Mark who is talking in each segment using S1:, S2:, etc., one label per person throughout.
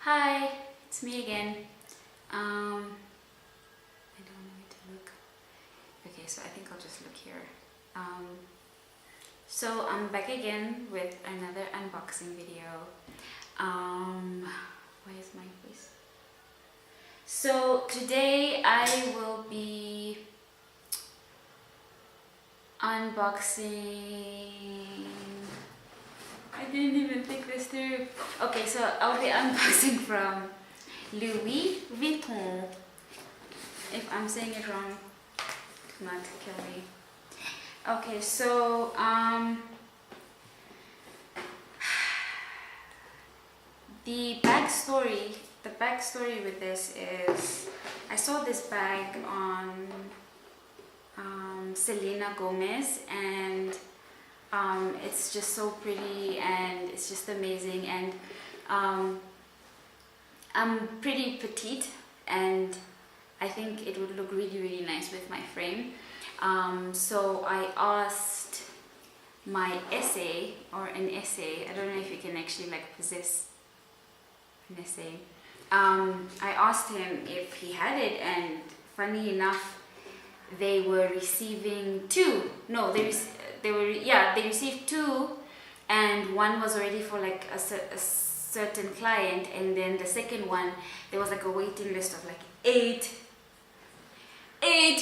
S1: Hi, it's me again. I don't know where to look. Okay, so I think I'll just look here. So I'm back again with another unboxing video. Where is my voice? So today I will be unboxing. I didn't even think this through. Okay, so I'll be unboxing from Louis Vuitton. If I'm saying it wrong, do not kill me. Okay, so the backstory with this is I saw this bag on Selena Gomez, and it's just so pretty and it's just amazing, and I'm pretty petite and I think it would look really nice with my frame. So I asked my essay, or an essay, I don't know if you can actually like possess an essay. I asked him if he had it, and funny enough they were receiving two. No, they received two, and one was already for like a certain client, and then the second one there was like a waiting list of like eight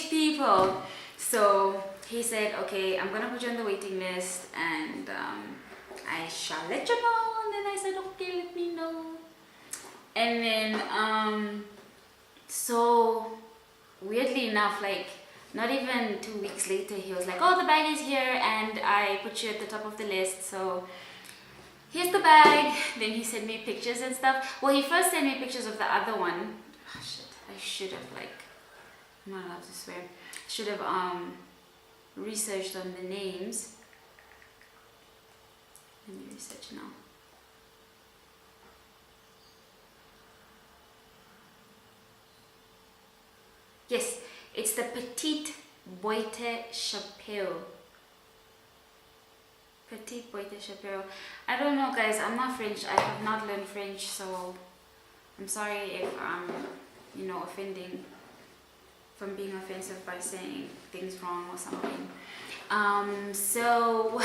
S1: people. So he said, okay, I'm gonna put you on the waiting list and I shall let you know. And then I said, okay, let me know. And then so weirdly enough, like not even 2 weeks later, he was like, oh, the bag is here and I put you at the top of the list, so here's the bag. Then he sent me pictures and stuff. Well, he first sent me pictures of the other one. Oh shit, I should have, like, I'm not allowed to swear. I should have researched on the names. Let me research now. Yes, it's the Petite Boite Chapeau. Petite Boite Chapeau. I don't know, guys. I'm not French. I have not learned French, so I'm sorry if I'm, offending, from being offensive by saying things wrong or something. So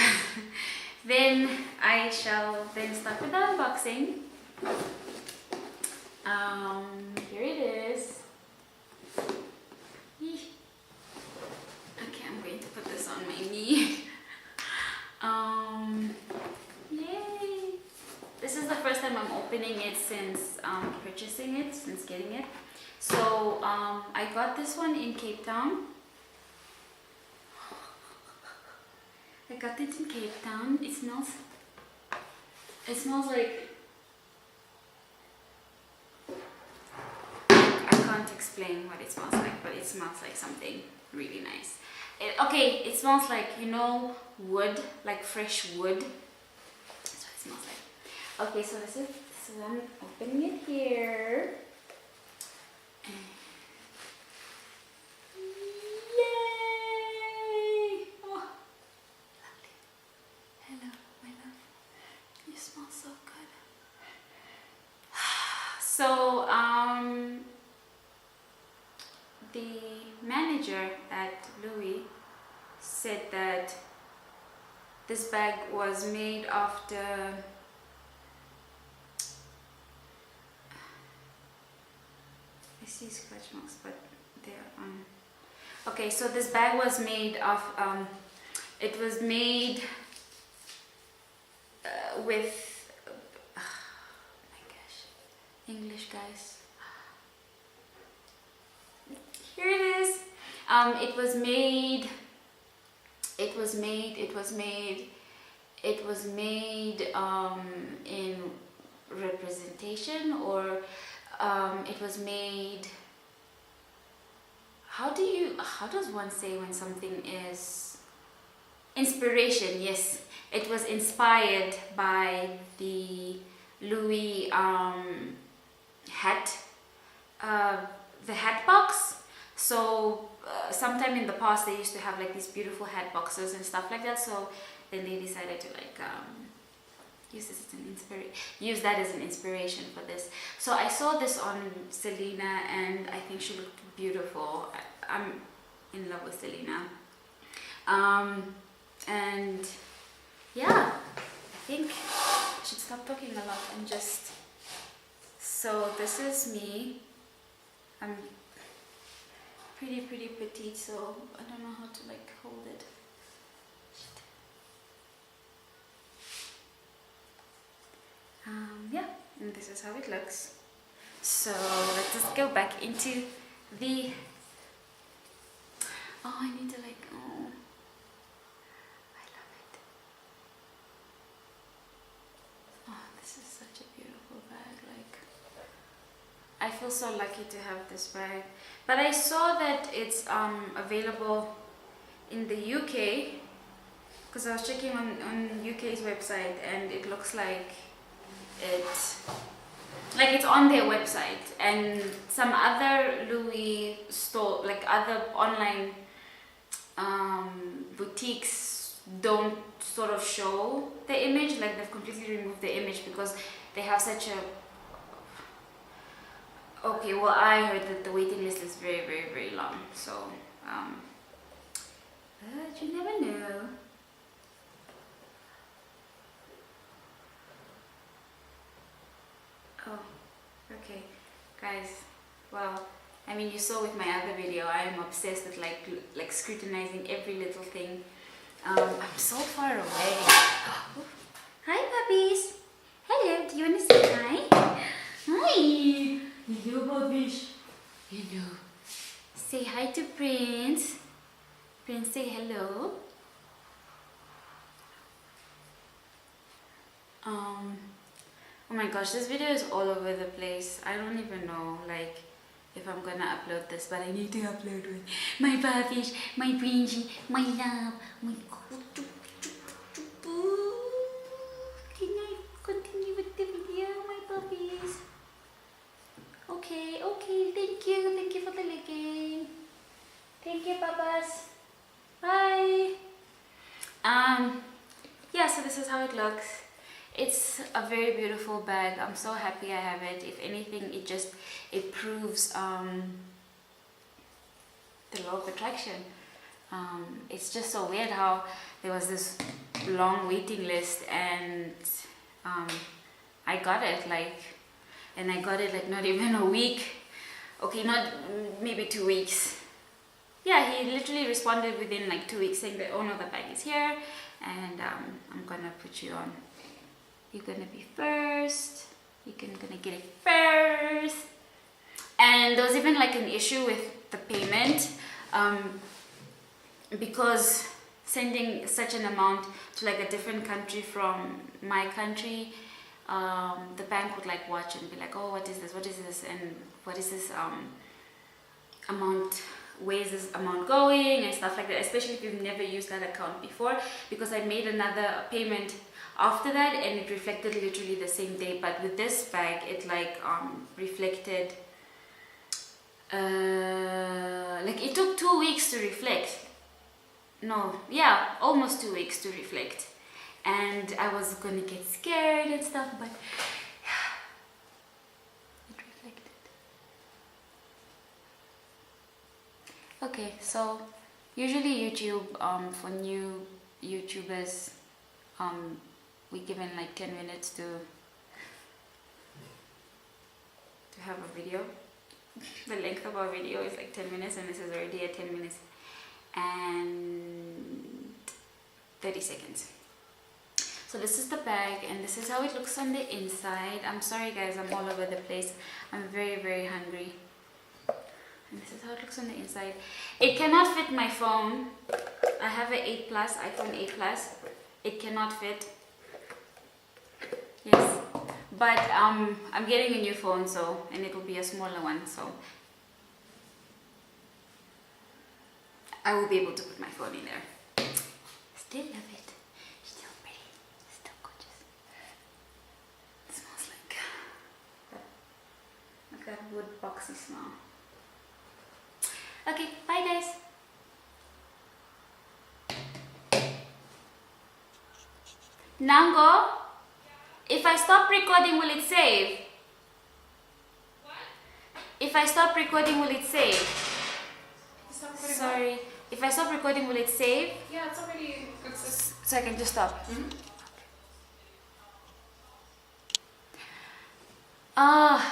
S1: then I shall then start with the unboxing. Here it is. Okay, I'm going to put this on my knee. Yay! This is the first time I'm opening it since purchasing it, since getting it. So I got this one in Cape Town. I got it in Cape Town. It smells like, I can't explain what it smells like, but it smells like something really nice. It smells like, wood, like fresh wood. That's what it smells like. Okay, so this is I'm opening it here. Yay! Oh, lovely. Hello, my love. You smell so good. So, the manager at Louis said that this bag was made after I see scratch marks, but they're okay, so this bag was made of it was made with oh my gosh, English, guys. Here it is. It was made in representation, or it was made, how does one say when something is inspiration? Yes, it was inspired by the Louis hat, the hat box. So sometime in the past they used to have like these beautiful hat boxes and stuff like that, so then they decided to like use that as an inspiration for this. So I saw this on Selena and I think she looked beautiful. I'm in love with Selena. And yeah, I think I should stop talking a lot and just... So this is me. I'm pretty petite, so I don't know how to like hold it. Yeah, and this is how it looks. So let's just go back into the... Oh, I need to like... Oh, I love it. Oh, this is such a beautiful bag. Like, I feel so lucky to have this bag. But I saw that it's available in the UK, because I was checking on UK's website and it looks like it's on their website, and some other Louis store, like other online boutiques, don't sort of show the image. Like they've completely removed the image because they have such a... Okay, well, I heard that the waiting list is very long, so but you never know. Oh, okay, guys. Well, I mean, you saw with my other video, I am obsessed with like scrutinizing every little thing. I'm so far away. Hi, puppies. Hello. Do you want to say hi? Hi. Hello, puppies. Hello. Say hi to Prince. Prince, say hello. Oh my gosh, this video is all over the place. I don't even know like if I'm gonna upload this, but I need to upload with my puppies, my Princey, my love, my... Can I continue with the video, my puppies? Okay, thank you for the licking. Thank you, papas. Bye. Yeah, so this is how it looks. It's a very beautiful bag. I'm so happy I have it. If anything, it proves the law of attraction. It's just so weird how there was this long waiting list and I got it like not even a week. Okay, not maybe 2 weeks. Yeah, he literally responded within like 2 weeks saying that, oh no, the bag is here and I'm gonna put you on. You're gonna be first. You're gonna get it first. And there was even like an issue with the payment because sending such an amount to like a different country from my country, the bank would like watch and be like, oh, what is this, and what is this amount, where is this amount going, and stuff like that, especially if you've never used that account before, because I made another payment after that and it reflected literally the same day. But with this bag, it like reflected like it took 2 weeks to reflect. No, yeah, almost 2 weeks to reflect, and I was gonna get scared and stuff, but yeah, it reflected. Okay, so usually YouTube, for new YouTubers, we given like 10 minutes to have a video. The length of our video is like 10 minutes and this is already at 10 minutes and 30 seconds. So this is the bag and this is how it looks on the inside. I'm sorry guys, I'm all over the place. I'm very hungry. And this is how it looks on the inside. It cannot fit my phone. I have an 8 Plus, iPhone 8 Plus. It cannot fit. Yes, but I'm getting a new phone, so, and it will be a smaller one, so I will be able to put my phone in there. Still love it. Still pretty. Still gorgeous. It smells like that wood boxy smell. Okay, bye guys. Nango. If I stop recording, will it save?
S2: What?
S1: If I stop recording, will it save?
S2: Stop recording.
S1: Sorry. If I stop recording, will it save?
S2: Yeah, it's already. It's
S1: So I can just stop.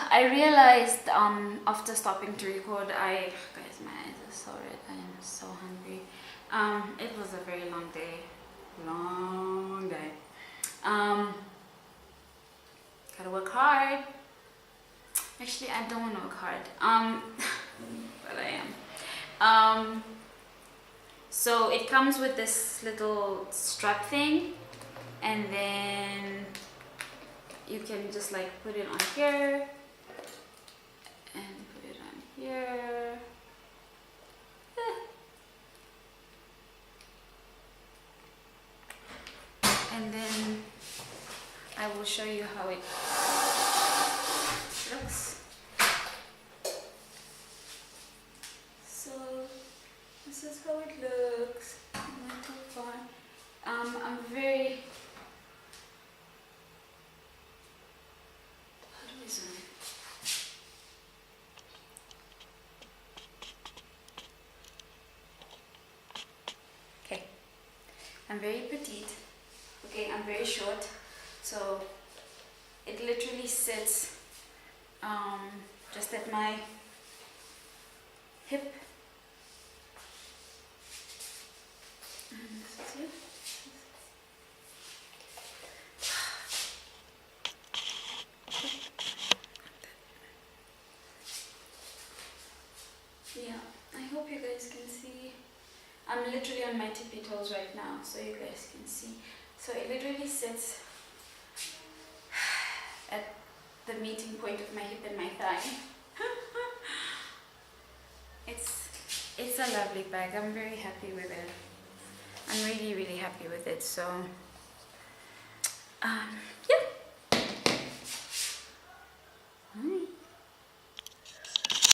S1: I realized after stopping to record, guys, my eyes are so red. I am so hungry. It was a very long day. Long day. Gotta work hard. Actually, I don't want to work hard. But I am. So it comes with this little strap thing, and then you can just like put it on here and put it on here. And then I will show you how it looks. So this is how it looks. Not too far. I'm very. How do we zoom in? Okay. I'm very petite. Okay, I'm very short. So it literally sits just at my hip. And this is it. Yeah, I hope you guys can see. I'm literally on my tippy toes right now, so you guys can see. So it literally sits at the meeting point of my hip and my thigh. It's a lovely bag. I'm very happy with it. I'm really happy with it. So yeah.